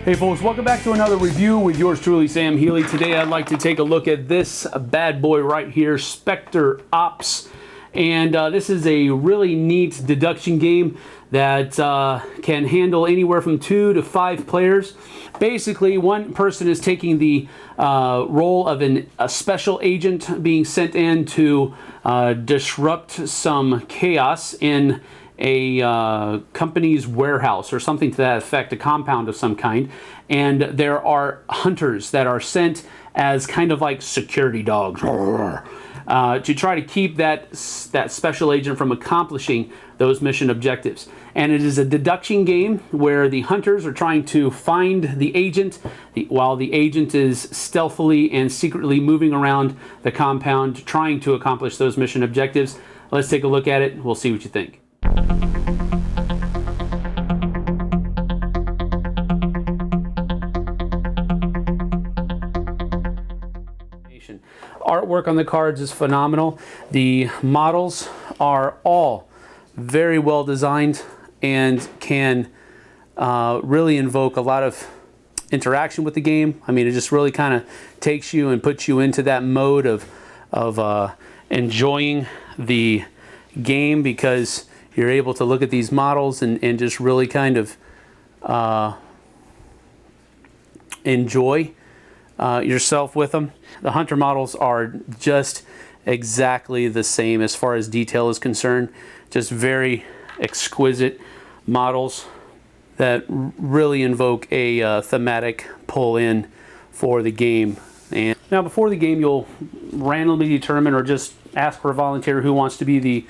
Hey folks, welcome back to another review with yours truly, Sam Healey. Today I'd like to take a look at this bad boy right here, Specter Ops. And this is a really neat deduction game that can handle anywhere from 2 to 5 players. Basically, one person is taking the role of a special agent being sent in to disrupt some chaos in a company's warehouse or something to that effect, a compound of some kind. And there are hunters that are sent as kind of like security dogs to try to keep that special agent from accomplishing those mission objectives. And it is a deduction game where the hunters are trying to find the agent while the agent is stealthily and secretly moving around the compound trying to accomplish those mission objectives. Let's take a look at it. We'll see what you think. Artwork on the cards is phenomenal. The models are all very well designed and can really invoke a lot of interaction with the game. I mean, it just really kind of takes you and puts you into that mode of enjoying the game, because you're able to look at these models and just really kind of enjoy yourself with them. The hunter models are just exactly the same as far as detail is concerned. Just very exquisite models that really invoke a thematic pull-in for the game. And now, before the game, you'll randomly determine or just ask for a volunteer who wants to be the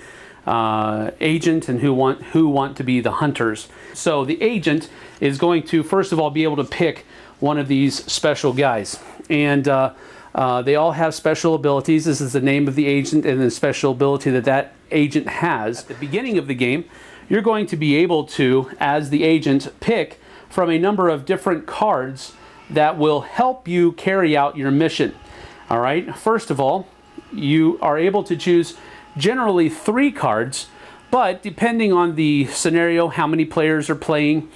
agent and who want to be the hunters. So the agent is going to first of all be able to pick one of these special guys, and they all have special abilities. This is the name of the agent and the special ability that agent has. At the beginning of the game, you're going to be able to, as the agent, pick from a number of different cards that will help you carry out your mission. All right, first of all, you are able to choose generally 3 cards, but depending on the scenario, how many players are playing,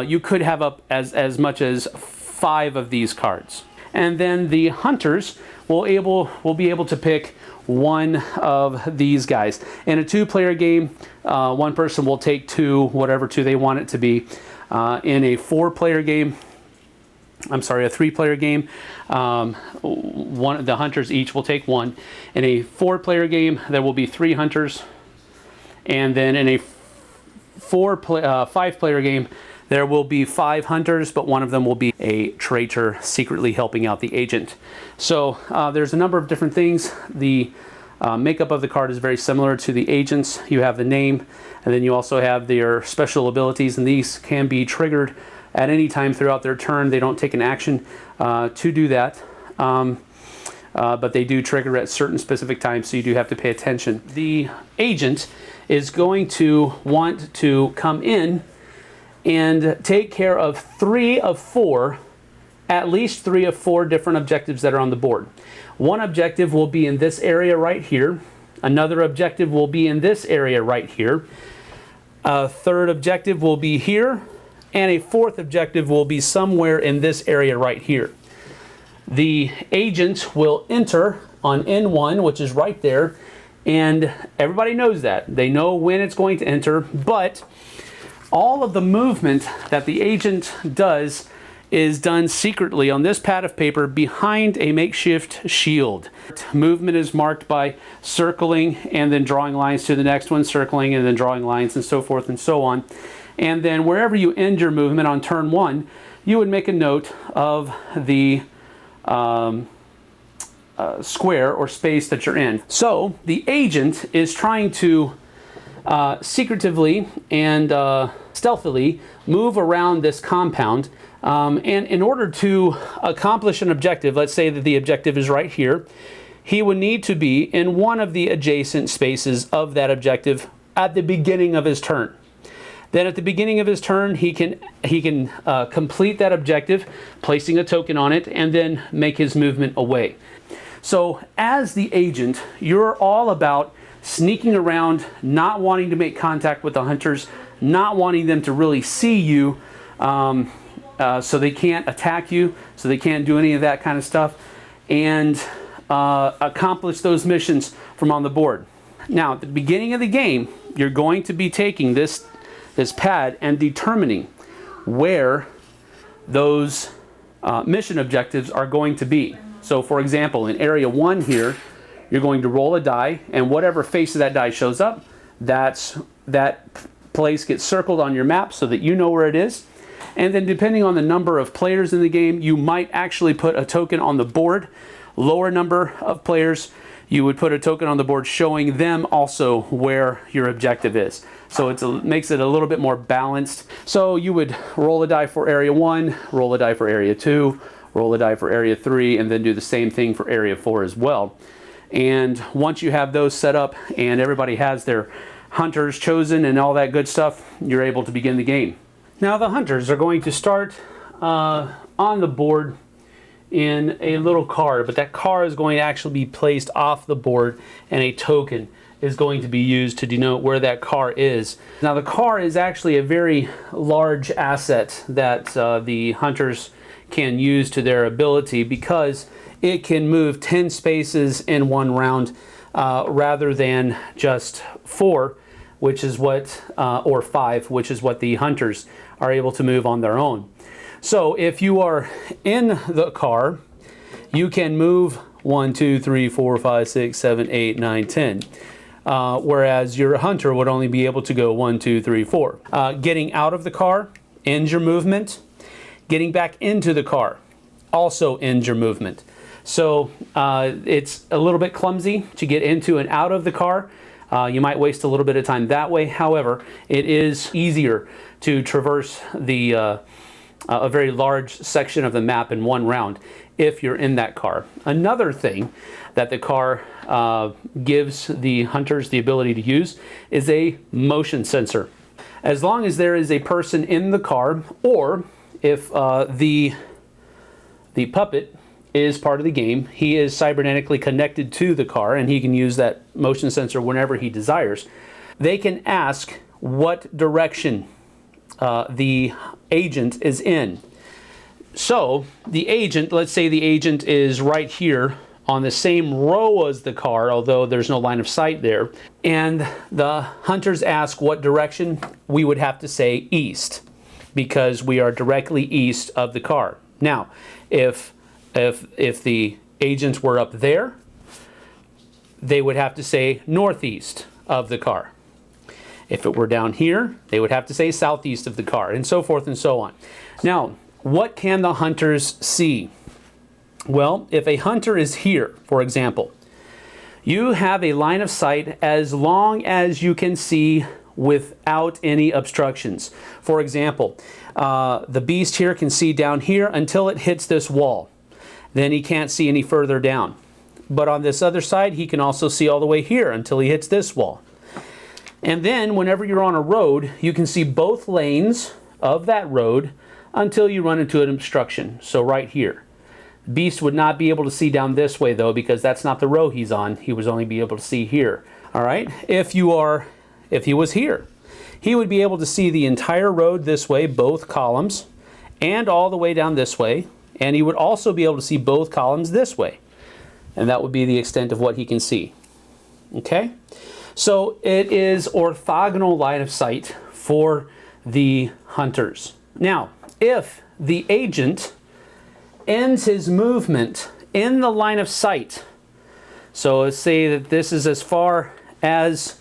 you could have up as much as 5 of these cards. And then the hunters will be able to pick one of these guys. In a 2-player game, one person will take 2, whatever 2 they want it to be. In a 4-player game, I'm sorry, a 3-player game, the hunters each will take 1. In a 4-player game, there will be 3 hunters. And then in a 5-player game, there will be 5 hunters, but one of them will be a traitor secretly helping out the agent. So there's a number of different things. The makeup of the card is very similar to the agent's. You have the name, and then you also have their special abilities, and these can be triggered at any time throughout their turn. They don't take an action to do that, but they do trigger at certain specific times, so you do have to pay attention. The agent is going to want to come in and take care of 3 of 4, at least 3 of 4 different objectives that are on the board. One objective will be in this area right here. Another objective will be in this area right here. A 3rd objective will be here. And a 4th objective will be somewhere in this area right here. The agent will enter on N1, which is right there, and everybody knows that. They know when it's going to enter, but all of the movement that the agent does is done secretly on this pad of paper behind a makeshift shield. Movement is marked by circling and then drawing lines to the next one, circling and then drawing lines, and so forth and so on. And then wherever you end your movement on turn 1, you would make a note of the square or space that you're in. So the agent is trying to secretively and stealthily move around this compound. And in order to accomplish an objective, let's say that the objective is right here, he would need to be in one of the adjacent spaces of that objective at the beginning of his turn. Then at the beginning of his turn, he can complete that objective, placing a token on it, and then make his movement away. So as the agent, you're all about sneaking around, not wanting to make contact with the hunters, not wanting them to really see you, so they can't attack you, so they can't do any of that kind of stuff, and accomplish those missions from on the board. Now, at the beginning of the game, you're going to be taking this pad and determining where those mission objectives are going to be. So, for example, in Area 1 here, you're going to roll a die, and whatever face of that die shows up, that place gets circled on your map so that you know where it is. And then depending on the number of players in the game, you might actually put a token on the board. Lower number of players, you would put a token on the board showing them also where your objective is. So it makes it a little bit more balanced. So you would roll a die for Area 1, roll a die for Area 2, roll a die for Area 3, and then do the same thing for Area 4 as well. And once you have those set up and everybody has their hunters chosen and all that good stuff, you're able to begin the game. Now the hunters are going to start on the board in a little card, but that card is going to actually be placed off the board, and a token is going to be used to denote where that car is. Now the car is actually a very large asset that the hunters can use to their ability, because it can move 10 spaces in one round rather than just 4, which is what, or 5, which is what the hunters are able to move on their own. So if you are in the car, you can move 1, 2, 3, 4, 5, 6, 7, 8, 9, 10. Whereas your hunter would only be able to go 1, 2, 3, 4. Getting out of the car ends your movement. Getting back into the car also ends your movement. So it's a little bit clumsy to get into and out of the car. You might waste a little bit of time that way. However, it is easier to traverse a very large section of the map in one round if you're in that car. Another thing that the car gives the hunters the ability to use is a motion sensor. As long as there is a person in the car, or if the puppet is part of the game, he is cybernetically connected to the car and he can use that motion sensor whenever he desires, they can ask what direction the agent is in. So the agent, let's say the agent is right here on the same row as the car, although there's no line of sight there, and the hunters ask what direction, we would have to say east, because we are directly east of the car. Now, if the agents were up there, they would have to say northeast of the car. If it were down here, they would have to say southeast of the car, and so forth and so on. Now, what can the hunters see? Well, if a hunter is here, for example, you have a line of sight as long as you can see without any obstructions. For example, the beast here can see down here until it hits this wall. Then he can't see any further down. But on this other side, he can also see all the way here until he hits this wall. And then whenever you're on a road, you can see both lanes of that road until you run into an obstruction. So right here. Beast would not be able to see down this way though, because that's not the row he's on. He would only be able to see here. All right. If he was here, he would be able to see the entire road this way, both columns, and all the way down this way. And he would also be able to see both columns this way. And that would be the extent of what he can see. Okay? So it is orthogonal line of sight for the hunters. Now, if the agent ends his movement in the line of sight, so let's say that this is as far as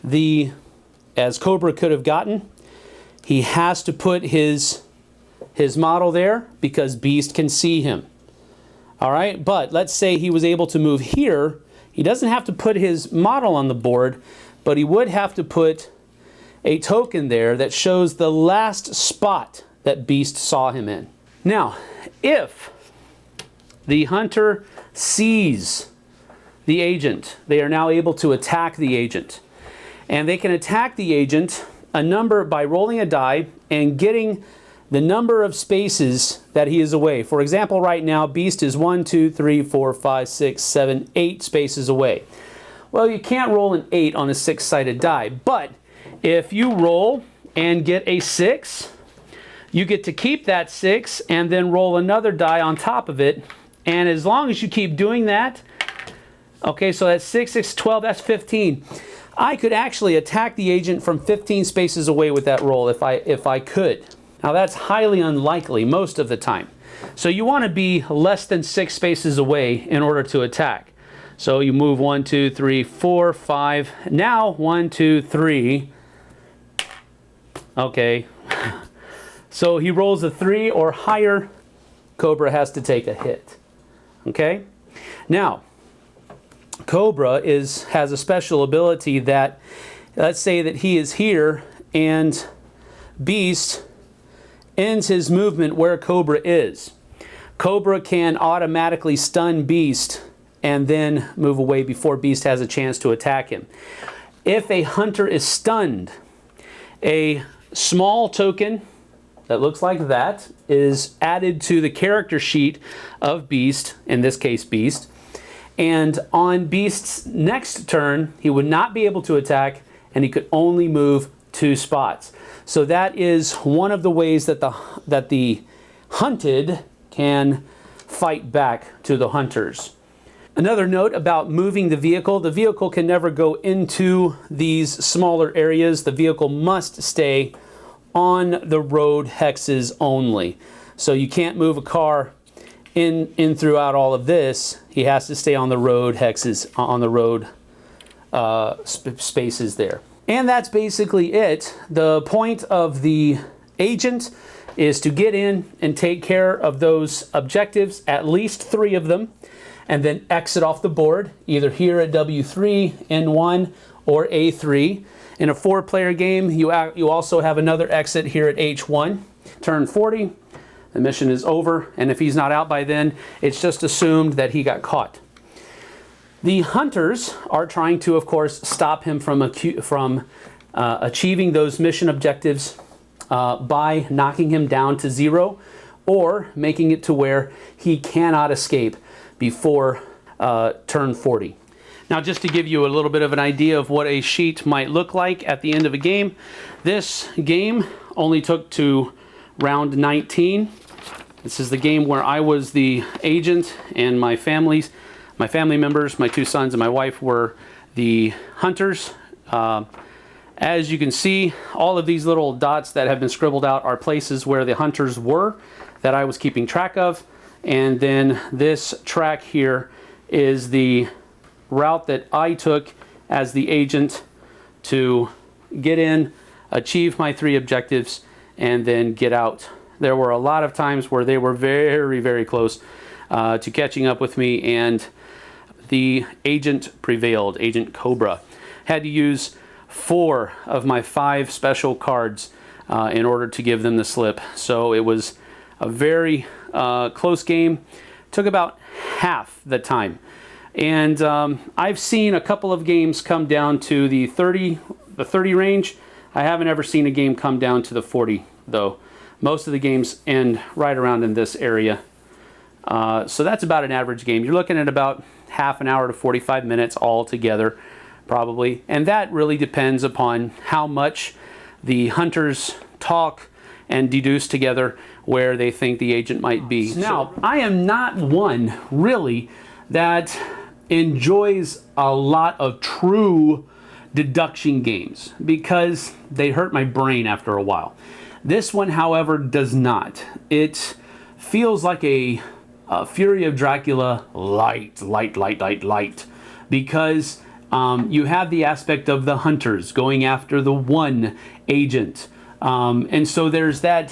Cobra could have gotten, he has to put his model there because Beast can see him. All right, but let's say he was able to move here. He doesn't have to put his model on the board, but he would have to put a token there that shows the last spot that Beast saw him in. Now, if the hunter sees the agent, they are now able to attack the agent. And they can attack the agent a number by rolling a die and getting the number of spaces that he is away. For example, right now, Beast is 1, 2, 3, 4, 5, 6, 7, 8 spaces away. Well, you can't roll an 8 on a 6-sided die, but if you roll and get a 6, You get to keep that 6 and then roll another die on top of it. And as long as you keep doing that, okay, so that's 6, 6, 12, that's 15. I could actually attack the agent from 15 spaces away with that roll if I could. Now that's highly unlikely most of the time. So you want to be less than 6 spaces away in order to attack. So you move 1, 2, 3, 4, 5. Now 1, 2, 3. Okay. So he rolls a 3 or higher, Cobra has to take a hit. Okay? Now, Cobra has a special ability that, let's say that he is here and Beast ends his movement where Cobra is. Cobra can automatically stun Beast and then move away before Beast has a chance to attack him. If a hunter is stunned, a small token that looks like that is added to the character sheet of Beast, in this case Beast, and on Beast's next turn he would not be able to attack and he could only move 2 spots. So that is one of the ways that the hunted can fight back to the hunters. Another note about moving the vehicle can never go into these smaller areas. The vehicle must stay on the road hexes only. So you can't move a car in throughout all of this. He has to stay on the road hexes, on the road spaces there. And that's basically it. The point of the agent is to get in and take care of those objectives, at least 3 of them, and then exit off the board, either here at W3, N1, or A3. In a 4-player game, you also have another exit here at H1. Turn 40, the mission is over, and if he's not out by then, it's just assumed that he got caught. The hunters are trying to, of course, stop him from achieving those mission objectives by knocking him down to 0 or making it to where he cannot escape before turn 40. Now, just to give you a little bit of an idea of what a sheet might look like at the end of a game, this game only took to round 19. This is the game where I was the agent and my family members, my 2 sons and my wife, were the hunters. As you can see, all of these little dots that have been scribbled out are places where the hunters were that I was keeping track of. And then this track here is the route that I took as the agent to get in, achieve my 3 objectives, and then get out. There were a lot of times where they were very, very close to catching up with me, and the agent prevailed. Agent Cobra had to use 4 of my 5 special cards in order to give them the slip. So it was a very close game. Took about half the time. And I've seen a couple of games come down to the 30 range. I haven't ever seen a game come down to the 40 though. Most of the games end right around in this area. So that's about an average game. You're looking at about half an hour to 45 minutes all together, probably. And that really depends upon how much the hunters talk and deduce together where they think the agent might be. Now, I am not one, really, that enjoys a lot of true deduction games because they hurt my brain after a while. This one, however, does not. It feels like a Fury of Dracula light, because you have the aspect of the hunters going after the one agent. And so there's that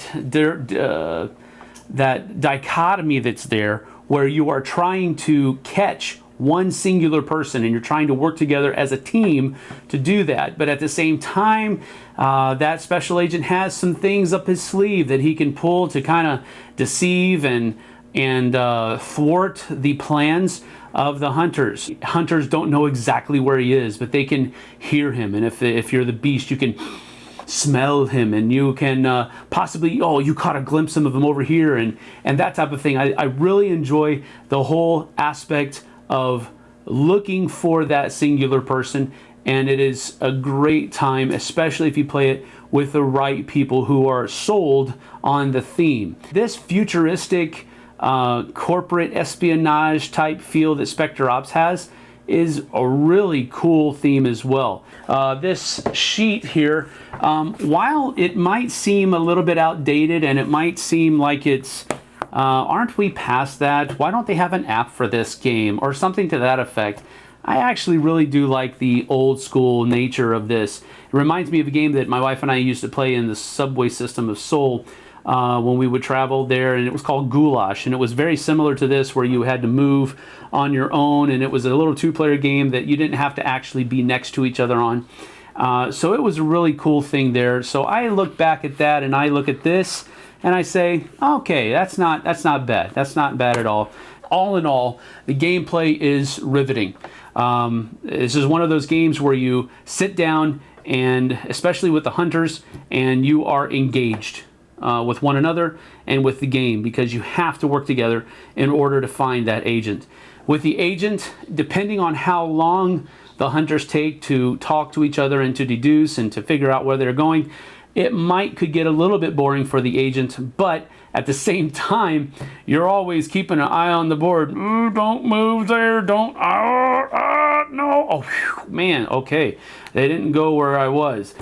dichotomy that's there where you are trying to catch one singular person and you're trying to work together as a team to do that. But at the same time, that special agent has some things up his sleeve that he can pull to kind of deceive and thwart the plans of the hunters. Hunters don't know exactly where he is, but they can hear him. And if you're the beast, you can smell him, and you can possibly, oh, you caught a glimpse of him over here, and that type of thing. I really enjoy the whole aspect of looking for that singular person, and it is a great time, especially if you play it with the right people who are sold on the theme. This futuristic corporate espionage type feel that Specter Ops has is a really cool theme as well. This sheet here, while it might seem a little bit outdated and it might seem like it's aren't we past that? Why don't they have an app for this game or something to that effect? I actually really do like the old school nature of this. It reminds me of a game that my wife and I used to play in the subway system of Seoul when we would travel there, and it was called Goulash, and it was very similar to this, where you had to move on your own, and it was a little two-player game that you didn't have to actually be next to each other on. So it was a really cool thing there. So I look back at that and I look at this and I say, okay, that's not bad. That's not bad at all. All in all, the gameplay is riveting. This is one of those games where you sit down, and especially with the hunters, and you are engaged with one another and with the game, because you have to work together in order to find that agent. With the agent, depending on how long the hunters take to talk to each other and to deduce and to figure out where they're going, it could get a little bit boring for the agent, but at the same time, you're always keeping an eye on the board. Don't move there, don't, no, oh, whew, man, okay, they didn't go where I was.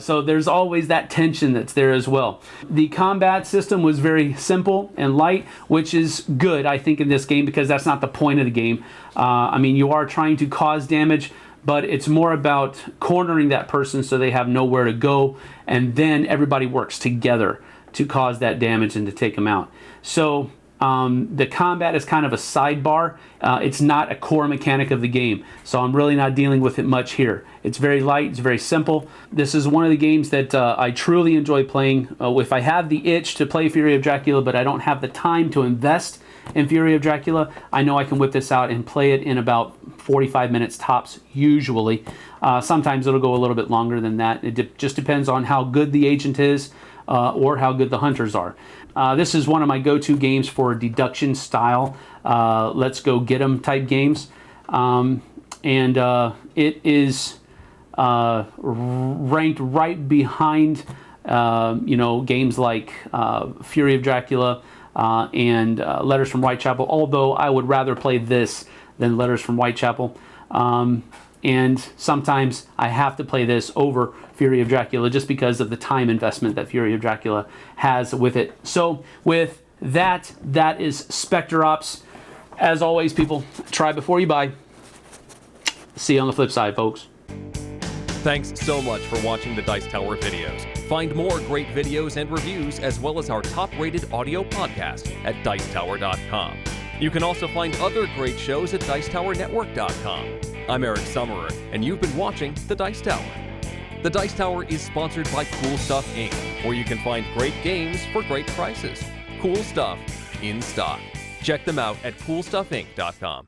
So there's always that tension that's there as well. The combat system was very simple and light, which is good, I think, in this game, because that's not the point of the game. I mean, you are trying to cause damage, but it's more about cornering that person so they have nowhere to go, and then everybody works together to cause that damage and to take them out. So the combat is kind of a sidebar. It's not a core mechanic of the game, so I'm really not dealing with it much here. It's very light, it's very simple. This is one of the games that I truly enjoy playing. If I have the itch to play Fury of Dracula, but I don't have the time to invest in Fury of Dracula, I know I can whip this out and play it in about 45 minutes tops, usually. Sometimes it'll go a little bit longer than that. It just depends on how good the agent is or how good the hunters are. This is one of my go-to games for deduction style, let's go get 'em type games. It is ranked right behind games like Fury of Dracula and Letters from Whitechapel, although I would rather play this than Letters from Whitechapel. And sometimes I have to play this over Fury of Dracula just because of the time investment that Fury of Dracula has with it. So with that, that is Specter Ops. As always, people, try before you buy. See you on the flip side, folks. Thanks so much for watching the Dice Tower videos. Find more great videos and reviews, as well as our top-rated audio podcast at Dicetower.com. You can also find other great shows at Dicetowernetwork.com. I'm Eric Summerer, and you've been watching The Dice Tower. The Dice Tower is sponsored by Cool Stuff Inc., where you can find great games for great prices. Cool stuff in stock. Check them out at CoolStuffInc.com.